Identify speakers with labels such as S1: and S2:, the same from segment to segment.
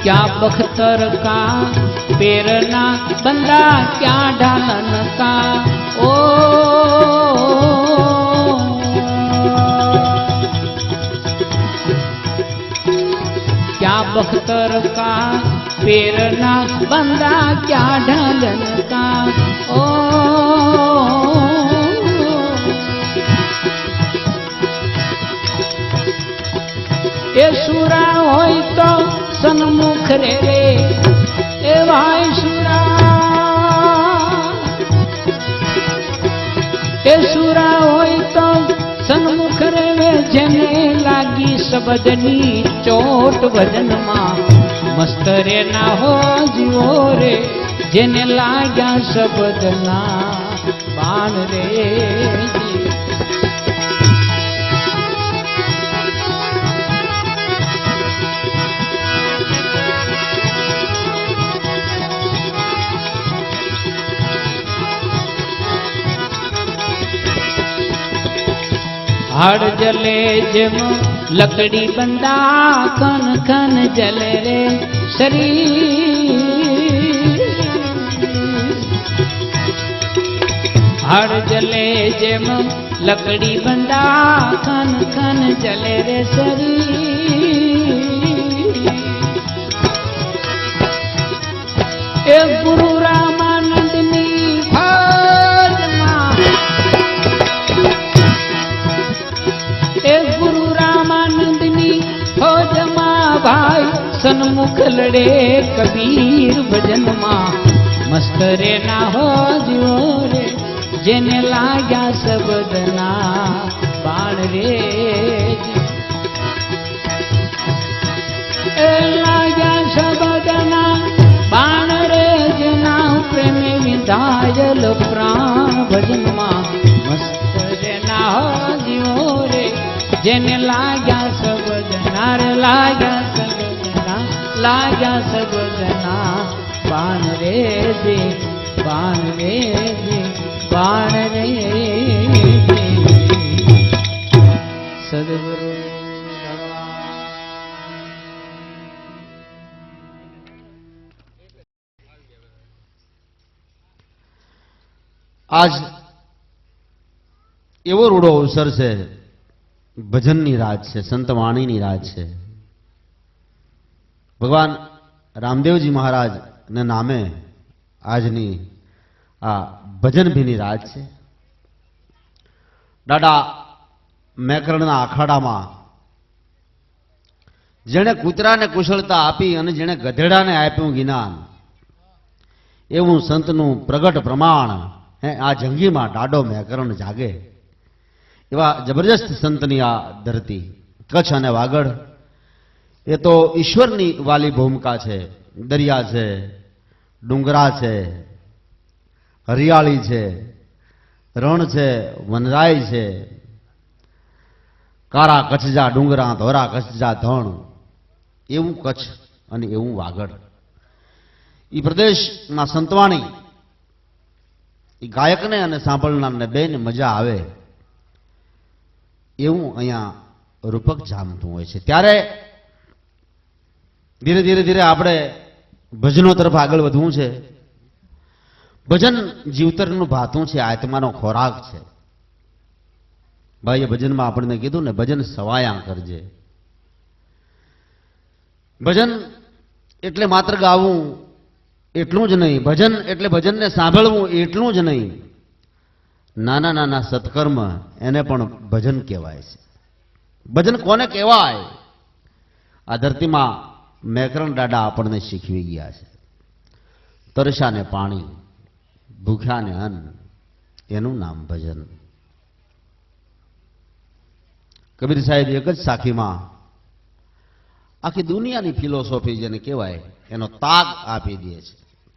S1: क्या बख्तर का पेरना बंदा क्या ढालन का ओ क्या बख्तर का पेरना बंदा क्या ढालन का ओ ए सुरा होय तो सन्मुख रे ए भाई सुरा ए सुरा होय तो सन्मुख रे जेने लागी सबदनी चोट भजन मां मस्त रे ना हो जीवो रे जेने लाग्या सबदना बाण रे हाड़ जले जम लकड़ी बंदा खन खन जले रे शरीर हाड़ जले जम लकड़ी बंदा खन खन जले रे शरीर एक गुरु रामानंदनी गुरु रामानंदनी फौज मां भाई सन्मुख लड़े कबीर भजन मां मस्त रे ना हो जो रे जेने लाग्या सबदना बाण रे लाग्या सबदना बाण रे जना प्रेमी विधायल प्राण भजन मां मस्त रे ना हो जो रे जेने लाग्या सबदना रे लाग्या सबदना बाण रे दे बाण रे दे बाण रे दे सद्गुरु
S2: आज एवो रूड़ो अवसर से भजननी रात है, संत वाणीनी रात है। भगवान रामदेवजी महाराज ने नामे आजनी आ भजन भीनी रात है। दादा मेकरणना आखाड़ामां जेने कूतराने कुशलता आपी अने जेने गधेडाने आप्युं ज्ञान एवं संतनु प्रगट प्रमाण है। आ जंगीमां डाडो मेकरण जागे एवा जबरदस्त संतनी आ धरती कच्छ अने वागड़ ये तो ईश्वरनी वाली भूमिका है। दरिया है, डूंगरा है, हरियाली है, रण है, वनराय है, कारा कच्छजा डूंगरा धोरा कच्छजा धण एवं कच्छ अने एवं वागड़ ई प्रदेश ना संतवाणी ई गायक ने अने सांभळनार ने बेने मजा आवे एवं अहींया रूपक जामतुं होय छे। त्यारे धीरे धीरे धीरे आपणे भजनों तरफ आगळ वधवुं छे। भजन जीवतरनुं भाતું छे, आत्मानो खोराक छे। भाईए भजन में आपने कीधुं ने भजन सवाया करजे। भजन एटले मात्र गावुं एटलुं ज नहीं, भजन एटले भजन ने सांभळवुं एटलुं ज नहीं, नाना नाना सत्कर्म एने पण भजन कहेवाय छे। भजन कोने कहेवाय आ धरती में मेकरण दादा आपने शीखवी गया है। तरसा ने पाणी, भूख्या ने अन्न, एनुं नाम भजन। कबीर साहेब एक ज साखी में आखी दुनिया की फिलोसोफी जेने कहेवाय एनो ताग आपी दे छे।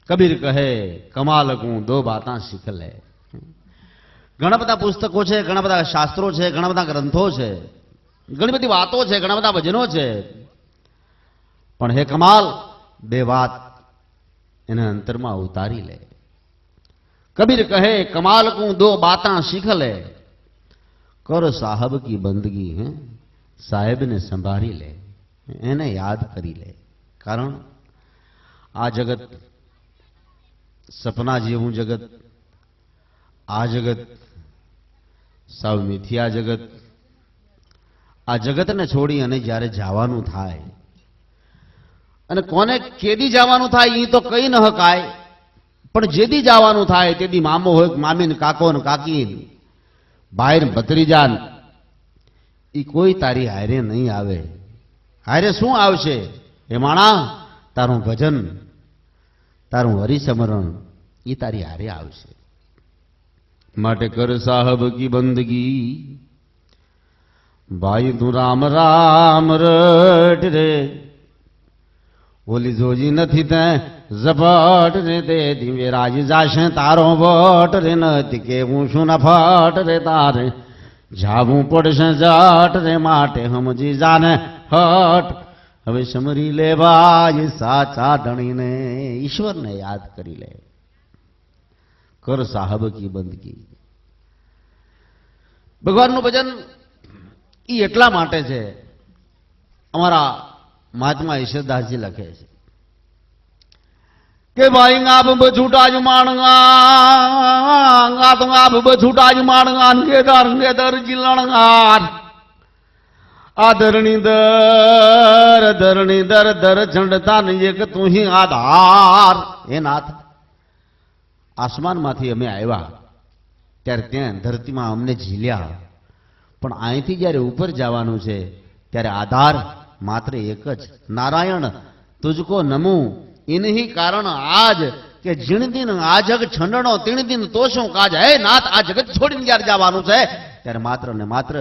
S2: कबीर कहे कमाल को दो बातां शीख ले। घणा बधा पुस्तकों है, घणा बधा शास्त्रों है, घणा बधा ग्रंथों है, घणी बधी वातो है, घणा बधा भजनों है, पण हे कमाल बे बात एने अंतर में उतारी ले। कबीर कहे कमाल को दो बातां सीख ले, कर साहब की बंदगी है, साहेब ने संभारी ले, एने याद करी ले। कारण આ જગત સપના જેવું જગત, આ જગત સાવ મિથ્યા જગત. આ જગતને છોડી અને જ્યારે જવાનું થાય, અને કોને કેદી જવાનું થાય એ તો કઈ ન હકાય, પણ જેદી જવાનું થાય તેદી મામો હોય કે મામી ને કાકો ને કાકી ભાઈ ને ભત્રીજા એ કોઈ તારી હારે નહીં આવે. હારે શું આવશે? એ માણા તારું ભજન, તારું હરિસ્મરણ એ તારી હારે આવશે. માટે કર સાહબ કી બંદગી, ભાઈ તું રામ રામ રટ રે. ઓલી જોજી નથી તે ઝપટ રે, તે ધીમે રાજ જાશે તારો વટ રે. નથી કેવું શું ના ફટ રે, તારે જાવું પડશે જટ રે. માટે સમજી જાને હટ, હવે સમરી લે ભાઈ સાચા ધણીને. ઈશ્વરને યાદ કરી લે. કર સાહબ કી બંદગી. ભગવાનનું ભજન એ એટલા માટે છે. અમારા મહાત્મા ઈશ્વરદાસજી લખે છે કે ભાઈ આપ બછૂટા જ માણગા, તો આપ બછૂટા જ માણગા, કેદાર કેદાર જીલણગાર. આ ધરણી દર દર ચંડતા ને એક તું હી આધાર. એ નાથ, આસમાનમાંથી અમે આવ્યા ત્યારે ત્યાં ધરતીમાં અમને ઝીલ્યા, પણ અહીંથી જ્યારે ઉપર જવાનું છે ત્યારે આધાર માત્ર એક જ. નારાયણ તુજકો નમું ઇનહી કારણ આજ, કે જીણ દિન આ જગ છંડણો તીણ દિન તો શું કાજ. હે નાથ, આ જગત છોડીને જ્યારે જવાનું છે ત્યારે માત્ર ને માત્ર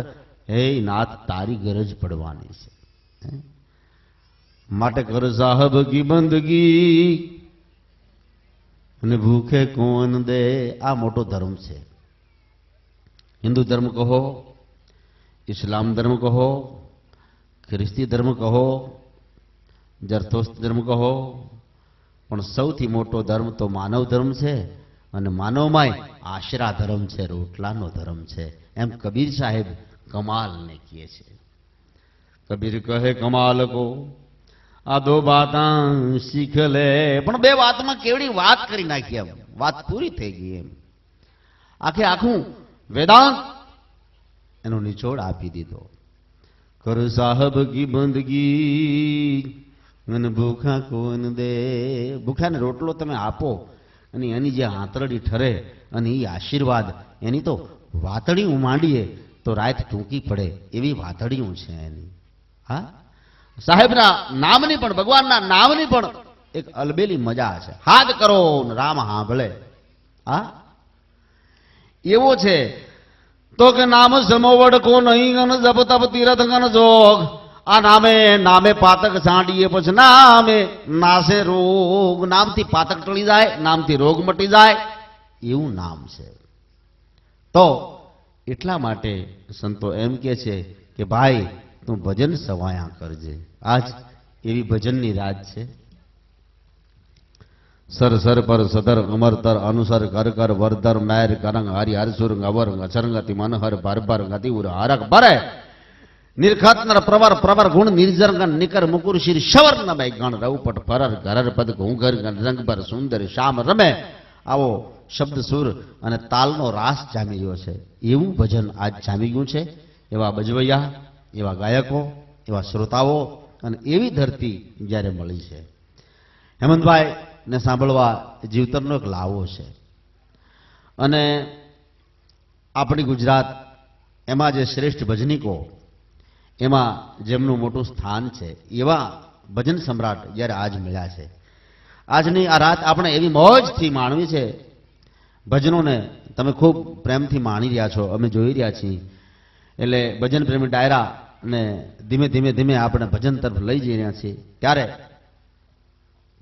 S2: હે નાથ તારી ગરજ પડવાની છે. માટે કર સાહબ કી બંદગી, અને ભૂખે કોન દે. આ મોટો ધર્મ છે. હિન્દુ ધર્મ કહો, ઇસ્લામ ધર્મ કહો, ખ્રિસ્તી ધર્મ કહો, જરથોસ્ત ધર્મ કહો, પણ સૌથી મોટો ધર્મ તો માનવ ધર્મ છે. અને માનવમાંય આશરા ધર્મ છે, રોટલાનો ધર્મ છે. એમ કબીર સાહેબ કમાલને કહે છે. કબીર કહે કમાલ કો આ દો બાતા શીખ લે. પણ બે વાતમાં કેવડી વાત કરી નાખી, એમ વાત પૂરી થઈ ગઈ. એમ આખું વેદાંત એનો નિચોડ આપી દીધો. કર સાહબ કી બંદગી, અને ભૂખા કોન દે. ભૂખાને રોટલો તમે આપો અને એની જે આંતરડી ઠરે અને એ આશીર્વાદ, એની તો વાતડીયું માંડીએ તો રાત ટૂંકી પડે એવી વાતડીયું છે એની. હા, સાહેબના નામની પણ, ભગવાનના નામની પણ એક અલબેલી મજા છે. હાથ કરો ને રામ સાંભળે. હા, એવો છે તો કે નામ સમોવડ કો નહીં, ગન જપ તપ તીરથ ગન જોગ. આ નામે પાતક છાંડીએ પછી નામે નાશે રોગ. નામથી પાતક ટળી જાય, નામથી રોગ મટી જાય, એવું નામ છે. તો એટલા માટે સંતો એમ કે છે કે ભાઈ તું ભજન સવાયા કરજે. આજ એવી ભજનની રાત છે. સર સર પર સદર અમરતર અનુસર કર કર વરધર મેર કરંગ હરિ હરસુરંગ અવરંગ અચરંગતિ મનહર ભર ભર ગતિ ઉર હરક ભરે નિર્ખતનર પ્રવર પ્રવર ગુણ નિર્જરગન નિકર મુકુર શિર શવર ન ભાઈ ગણ રવપટ ફરર ઘરર પદ ઘૂંઘર રંગ પર સુંદર શ્યામ રમે. આવો શબ્દ સુર અને તાલનો રાસ જામી ગયો છે. એવું ભજન આજ જામી ગયું છે. એવા બજવૈયા, એવા ગાયકો, એવા શ્રોતાઓ અને એવી ધરતી જ્યારે મળી છે. હેમંતભાઈ ને સાંભળવા જીવતરનો એક લાવો છે. અને આપણી ગુજરાત એમાં જે શ્રેષ્ઠ ભજનીકો, એમાં જેમનું મોટું સ્થાન છે, એવા ભજન સમ્રાટ જ્યારે આજ મળ્યા છે. આજની આ રાત આપણે એવી મોજથી માણવી છે. ભજનોને તમે ખૂબ પ્રેમથી માણી રહ્યા છો, અમે જોઈ રહ્યા છીએ. એટલે ભજન પ્રેમી ડાયરા ને ધીમે ધીમે ધીમે આપણે ભજન તરફ લઈ જઈ રહ્યા છીએ. ત્યારે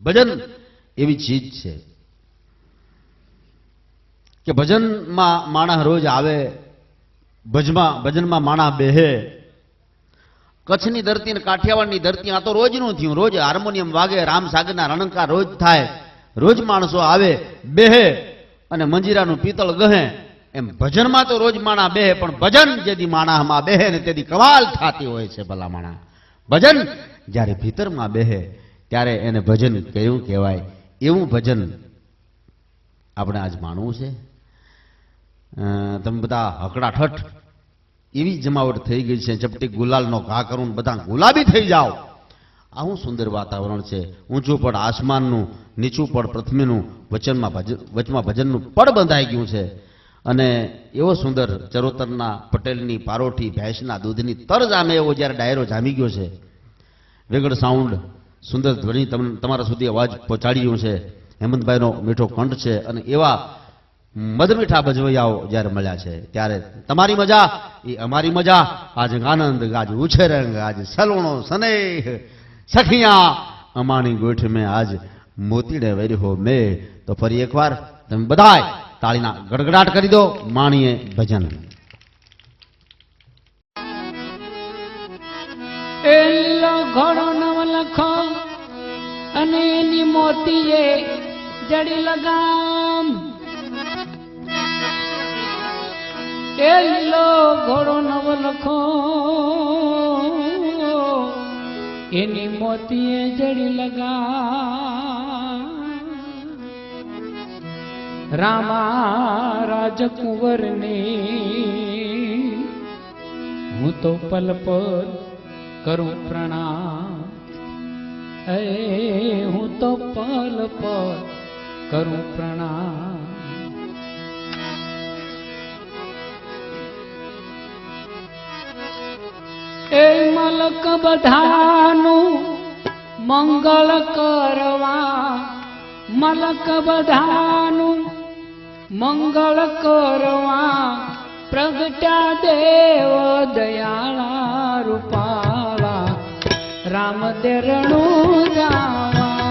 S2: ભજન એવી ચીજ છે કે ભજનમાં માણસ રોજ આવે, ભજનમાં માણસ બેહે. કચ્છની ધરતી ને કાઠિયાવાડની ધરતી આ તો રોજનું થયું. રોજ હાર્મોનિયમ વાગે, રામસાગરના રણંકાર રોજ થાય, રોજ માણસો આવે બેહે અને મંજીરાનું પિત્તળ ગહે. એમ ભજનમાં તો રોજ માણા બેહે, પણ ભજન જેથી માણામાં બેહે ને તેથી કમાલ થતી હોય છે. ભલા માણા ભજન જ્યારે ભીતરમાં બેહે ત્યારે એને ભજન કયું કહેવાય? એવું ભજન આપણે આજ માણવું છે. તમે બધા હકડાઠઠ એવી જમાવટ થઈ ગઈ છે, ચપટી ગુલાલનો ઘા કરું બધા ગુલાબી થઈ જાઓ. આવું સુંદર વાતાવરણ છે. ઊંચું પડ આસમાનનું, નીચું પડ પૃથ્વીનું, વચમાં ભજનનું પડ બંધાઈ ગયું છે. અને એવો સુંદર ચરોતરના પટેલની પારોઠી ભેંસના દૂધની તર જામે એવો જ્યારે ડાયરો જામી ગયો છે. વેગળ સાઉન્ડ, સુંદર ધ્વનિ તમારા સુધી અવાજ પહોંચાડી રહ્યું છે. હેમંતભાઈનો મીઠો કંઠ છે અને એવા મધમીઠા ભજવૈયાઓ જ્યારે મળ્યા છે ત્યારે તમારી મજા એ અમારી મજા. આજ આનંદ, આજ ઉછેરંગ, આજ સલોણો સનેહ સખિયા અમાણી ગોઠ મેં આજ મોતીડે વેર્યો મેં. તો ફરી એકવાર તમે બધાય તાળીના ગડગડાટ કરી દો. માણીએ ભજન.
S1: એ લીલો ઘોડો નવલખો અને એની મોતીએ જડી લગામ. એ લીલો ઘોડો નવલખો એની મોતીએ જડી લગામ. રામા રાજકુંવરને હું તો પલ પલ કરું પ્રણામ. હું તો પલ પલ કરું પ્રણામ. એ મલક બધાનું મંગળ કરવા, મલક બધાનું મંગળ કરવા પ્રગટ્યા દેવ દયાળા રૂપાળા રામ દેરણું જાવા.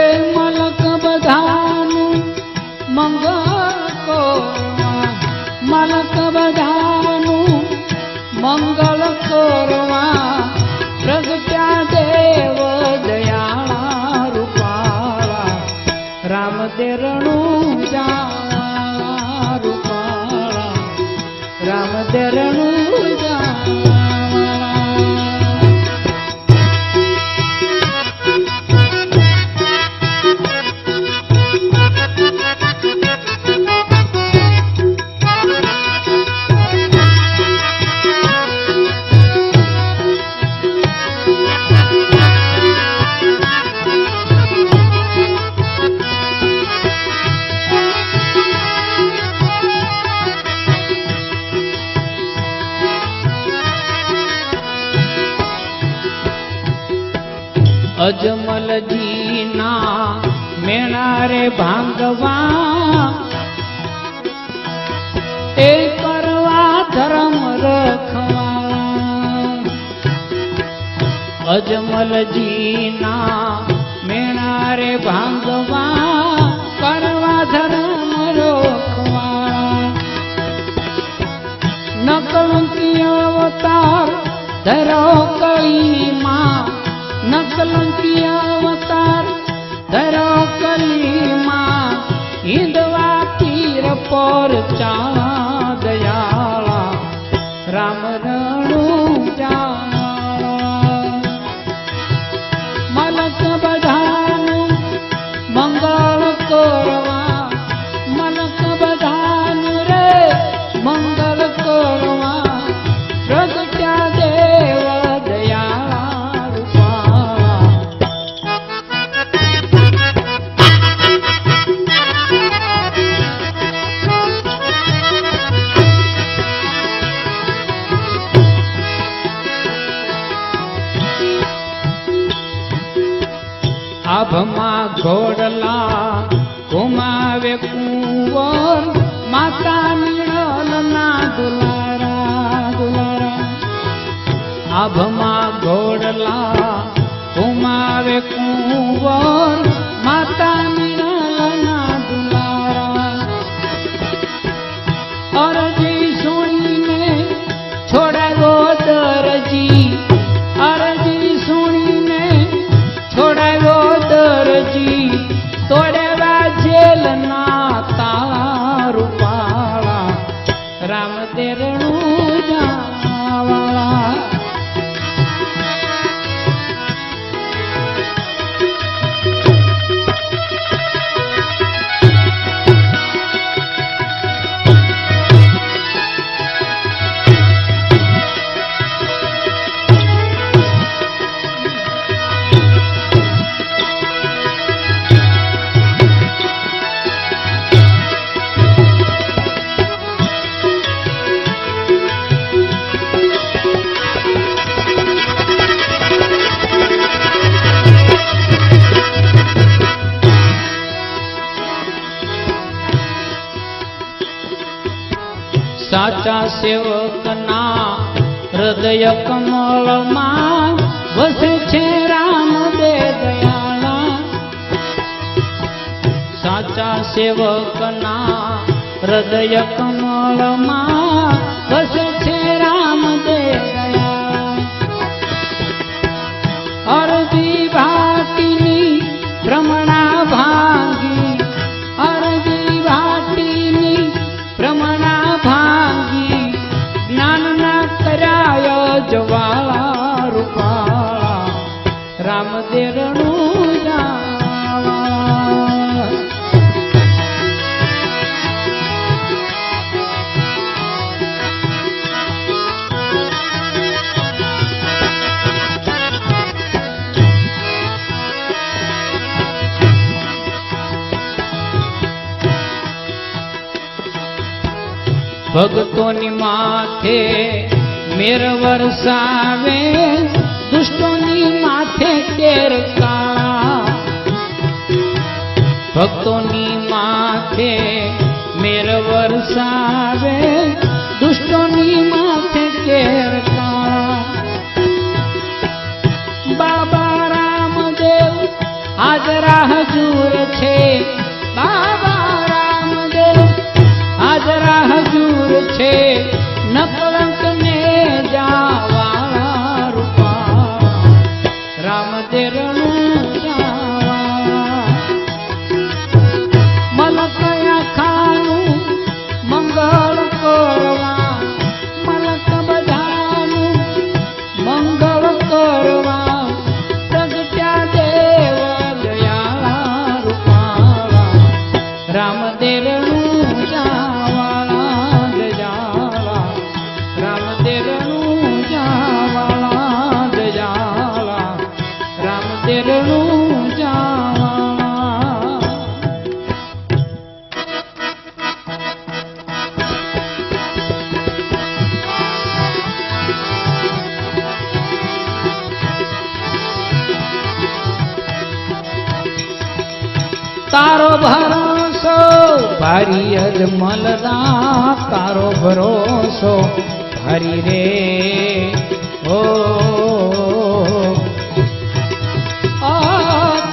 S1: એ મલક બધાનું મંગળ કરવા, મલક બધાનું મંગળ કરવા પ્રગટ્યા દેવ દયાળા રૂપાળા રામ દેરણું જાવા. રૂપાળા રામ દેરણું જાવા. અજમલજીના મેણા રે ભાંગવા એ કરવા ધર્મ રખવા. અજમલજીના મેણા રે ભાંગવા કરવા ધર્મ રખવા. નકલંકી અવતાર ધરો કળીમાં, નકલંકી અવતાર ધરો કલીમાં હિંદવા તીર પર ચા દયાળા રામ રણું જાવા. મલક બધાનું મંગળ કરવા, મલક બધાનું રે મંગળ કરવા પ્રગટ્યા દેવ દયાળા રૂપાળા. આભમાં ઘોડલા ઘુમાવે કુંવર માતા નિળલના દુલારા દુલારા. આભમાં ઘોડલા ઘુમાવે કુંવર માતા નિળલના દુલારા. અરજી સુણીને છોડાવ્યો દરજી, અરજી સુણીને છોડાવ્યો દરજી તોડવા જેલના તારા રૂપાળા રામ દેર સાચા સેવકના હૃદય કમળમાં વસે છે રામ દે દયાળા. સાચા સેવકના હૃદય કમળમાં વસે છે રામ દે દયાળા. અરજી ભાટીની ભ્રમણા ભાંગી, અરજી ભાટીની ભ્રમણા ભાંગી, જ્ઞાનના કર્યાય જવાળા રૂપાળા રામ દેરણું જાવા. ભક્તોની માથે મેર વરસાવે, દુષ્ટોની માથે કેર કાળા. ભક્તોની માથે મેર વરસાવે, દુષ્ટોની માથે કેર કાળા. બાબા રામદેવ હાજરા હજૂર છે, બાબા રામદેવ હાજરા હજૂર છે, નકલંક ને જાવાળા રૂપાળા રામ દેરણું જાવા. મલક આખાનું મંગળ કરવા, મલક બધાનું મંગળ કરવા, પ્રગટ્યા દેવ દયાળા રૂપાળા રામ દેરણું જાવાળા દયાળા રામ દેરણું જાવાળા દયાળા રામ દેરણું જાવાળા. તારો ભરોસો ભારી અજમલના, તારો ભરોસો ભારી રે ઓ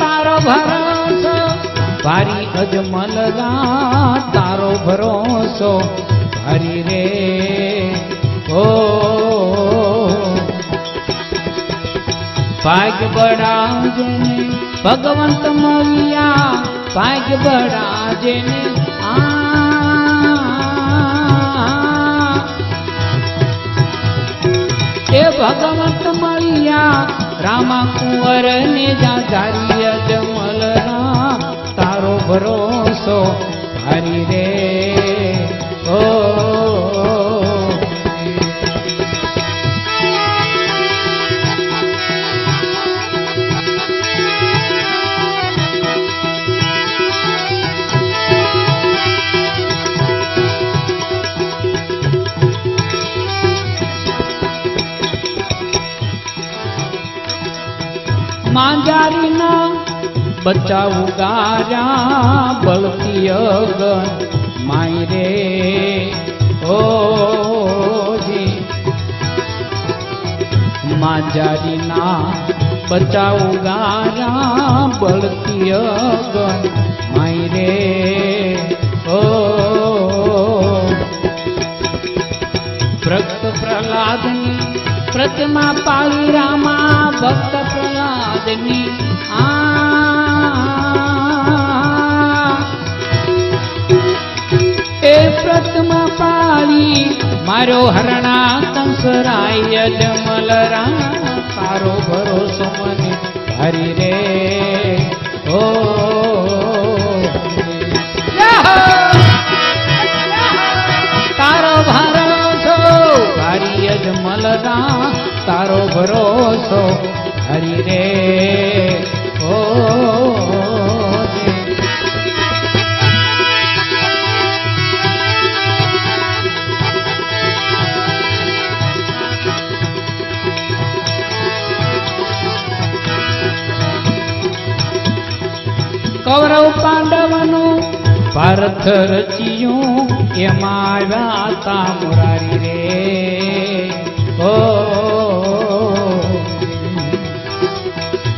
S1: તારો ભરોસો ભારી અજમલના, તારો ભરોસો ભારી રે ઓ ભાગ્ય બળાજને ભગવંત મળ્યા, ભાગ્ય બળાજને એ ભગવંત મળ્યા, રામા કુંવર ને જાધારી અજમલના, તારો ભરોસો ભારી રે ઓ માંજારીના બચાવું ગાર્યા, બળતી અગન માય રે ઓજી. માંજારીના બચાવું ગાર્યા, બળતી અગન માય રે ઓ ભક્ત પ્રહલાદની પ્રતિમા પાળી રામા, ભક્ત પ્રહલાદની એ પ્રતિમા પાળી મારો હરણા કંસરાય અજમલરા, તારો ભરોસો મને ભારી રે ઓ તારો ભરોસો ભારી અજમલરા, તારો ભરોસો હરી રે ઓ કૌરવ પાંડવનું ભારત રચ્યું એમાં આવ્યા તા મુરારી રે ઓ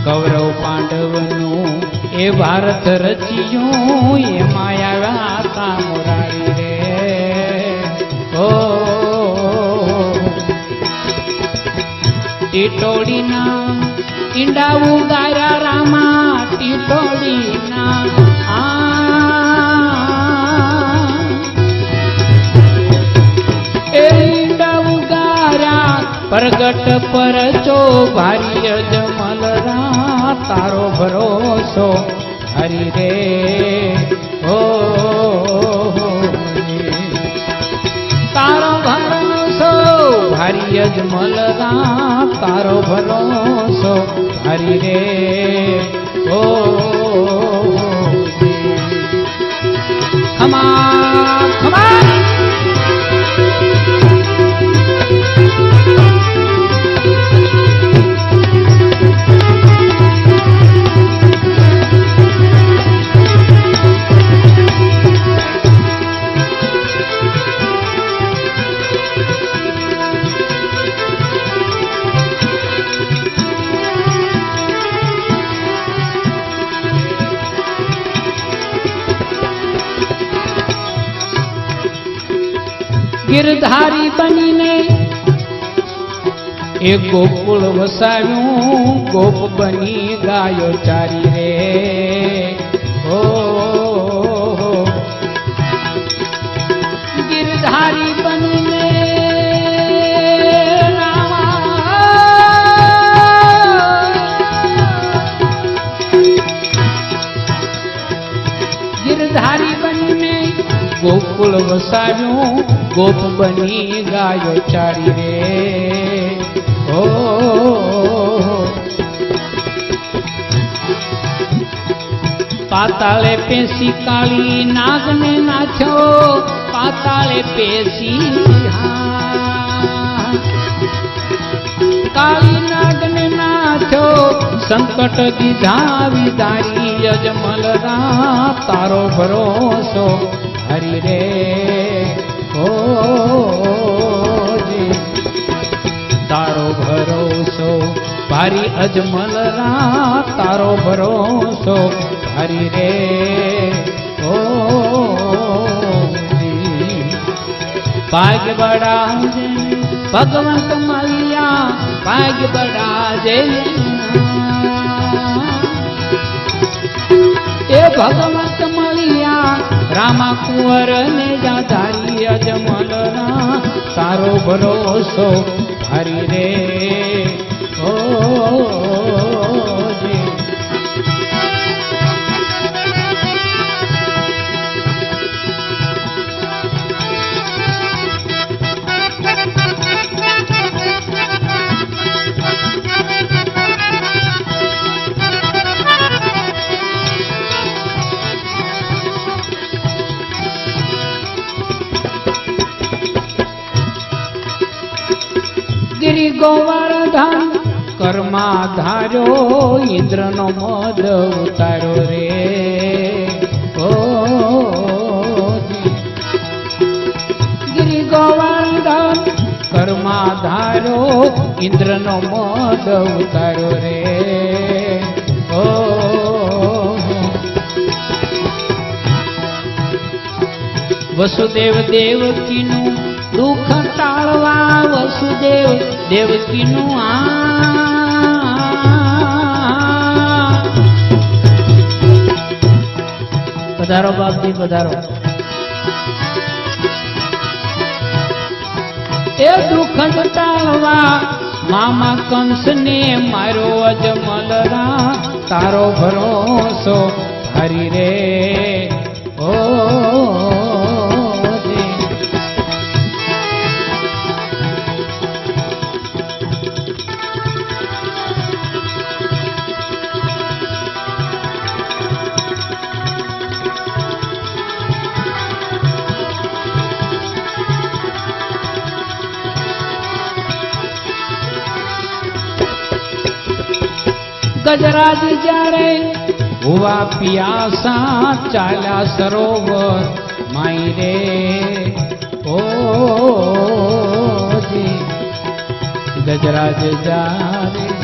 S1: કૌરવ પાંડવનું એ ભારત રચ્યું એમાં આવ્યા તા મુરારી રે ઓ ટીટોડીના ઈંડા ઉગાર્યા રામા ટીટોડીના ઈંડા ઉગાર્યા પ્રગટ પરચો ભારી અજમલરા તારો ભરોસો હરી રે ઓ તારો ભરોસો ભારી અજમલરા તારો ભરોસો હરી રે ઓ ખમા ખમા ગિરધારી બનીને એ ગોકુળ વસાવ્યું ગોપ બની ગાયો ચારી રે ઓ ગિરધારી બનીને ગિરધારી બનીને ગોકુળ વસાવ્યું ગોપ બની ગાયો ચારી રે ઓ પાતાળે પેસી કાળી નાગને નાથ્યો પાતાળે પેસી કાળી નાગને નાથ્યો સંકટ દીધા વિધારી અજમલરા તારો ભરોસો હરી રે ઓ તારો ભરોસો ભારી અજમલરા તારો ભરોસો હરી રે ઓ ભાગ્ય બડા ભગવંત મળ્યા ભાગ્ય બડા જય એ ભગવંત મળ્યા રામા કુંવર ને જાધારી અજમલના તારો ભરોસો હરી રે ઓ ગિરી ગોવર્ધન કર્મા ધાર્યો ઇન્દ્રનો મદ ઉતાર્યો રે ઓ ગિરી ગોવર્ધન કર્મા ધાર્યો ઇન્દ્રનો મદ ઉતાર્યો રે ઓ વસુદેવ દેવકીનું દુઃખ ટાળવા વસુદેવ દેવકીનું પધારો બાપજી પધારો એ દુઃખ ટાળવા મામા કંસને માર્યો અજમલરા તારો ભરોસો હરી રે ઓ ગજરાજ જ્યારે हुआ पियासा चाला सरोवर माई रे ओ जी गजराज जा रे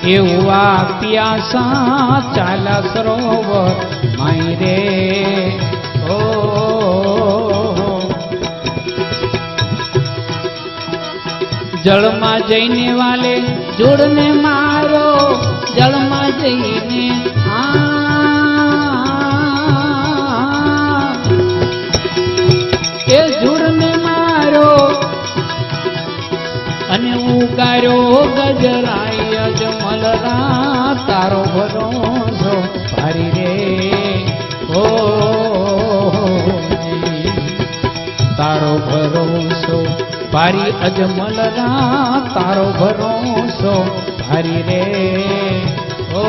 S1: એ હુઆ પિયાસા ચાલા સરોવર માઈ રે ઓ જળમાં જઈને વાલે જોડને મારો જળમાં જઈને એ જોડને મારો અને ઉગાર્યો ગજરાય અજમલરા તારો ભરોસો ભારી રે ઓ તારો ભરોસો ભારી અજમલરા તારો ભરોસો ભારી રે ઓ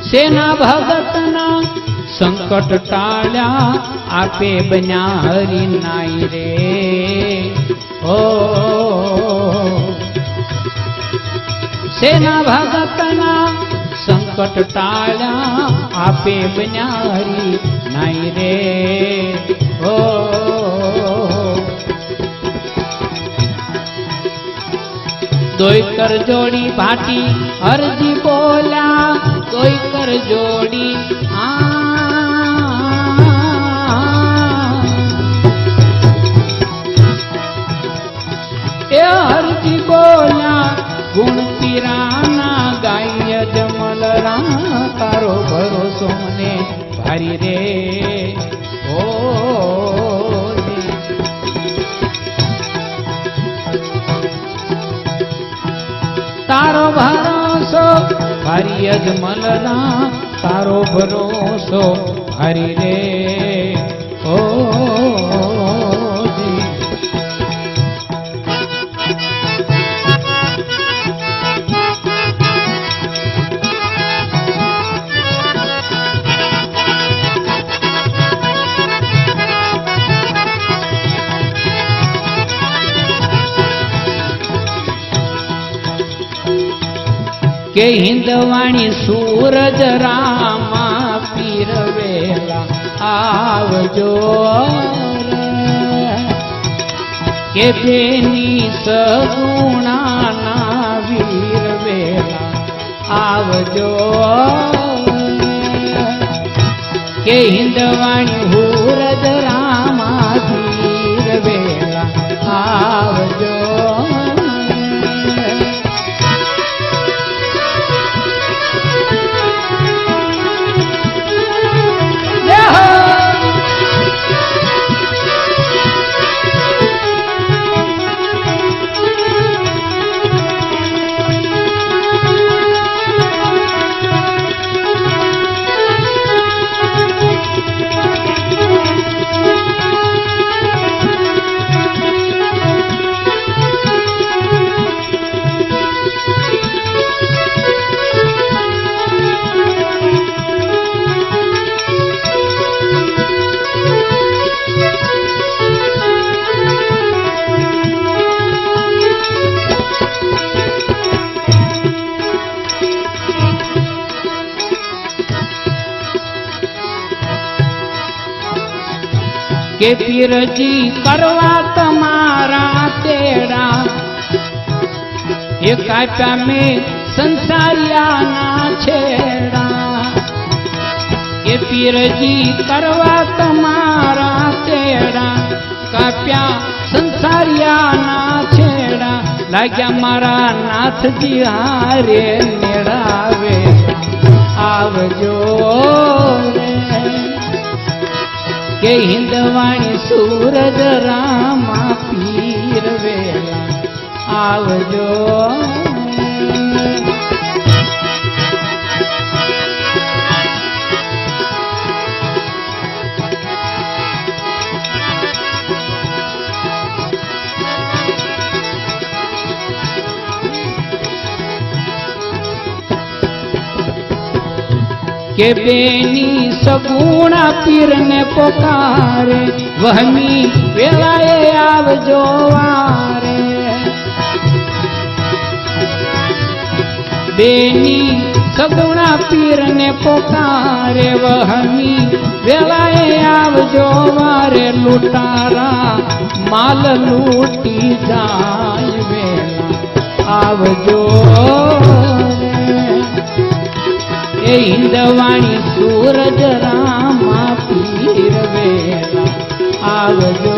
S1: સેના ભગતના સંકટ ટાળ્યા આપે બન્યા હરી નાઈ રે ઓ સેના ભગતના સંકટ ટાળ્યા આપે બન્યા હરી નાઈ રે ઓ દોઈ કર જોડી ભાટી હરજી બોલ્યા દોઈ કર જોડી એ હરજી બોલ્યા ગુણ પીરાના ગાય જમલરા તારો ભરોસો મને ભારી રે ઓ તારો ભરોસો ભારી અજમલના તારો ભરોસો ભારી રે ઓ કે હિંદવાણી સૂરજ રામા પીરવેલા આવજો કે બેની સગુણાના વીર વેલા આવજો કે હિંદવાણી સૂરજ રામા પીરવેલા આવજો કે પીરજી કરવા તમારા તેડા એ કાપ્યા મેં સંસારિયાના છેડા કે પીરજી કરવા તમારા તેડા કાપ્યા સંસારિયાના છેડા લાગ્યા મારા નાથજી હારે મેળાવે આવજો કે હિંદવાણી સૂરજ રામા પીર વેલા આવજો કે બેની સગુણા પીરને પોકારે વહમી વેળાએ આવજો વારે બેની સગુણા પીરને પોકારે વહમી વેળાએ આવજો વારે લૂંટારા માલ લૂંટી જાય વેળા આવજો એ હિંદવાણી સૂરજ રામા પીર વેલા આવજો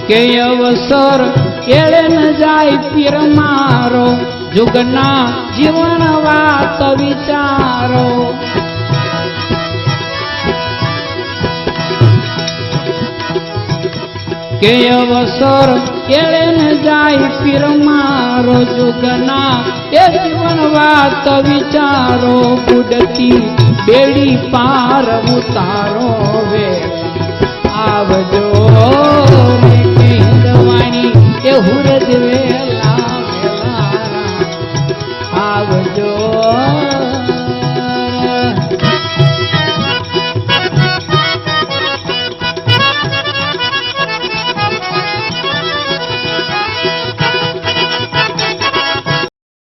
S1: કે અવસર કેળે ન જાય પીર મારો જુગના જીવન વાત વિચારો કે અવસર કેળે ન જાય પીર મારો જુગના એ જીવન વાત વિચારો બુડતી બેડી પાર ઉતારો વે આવજો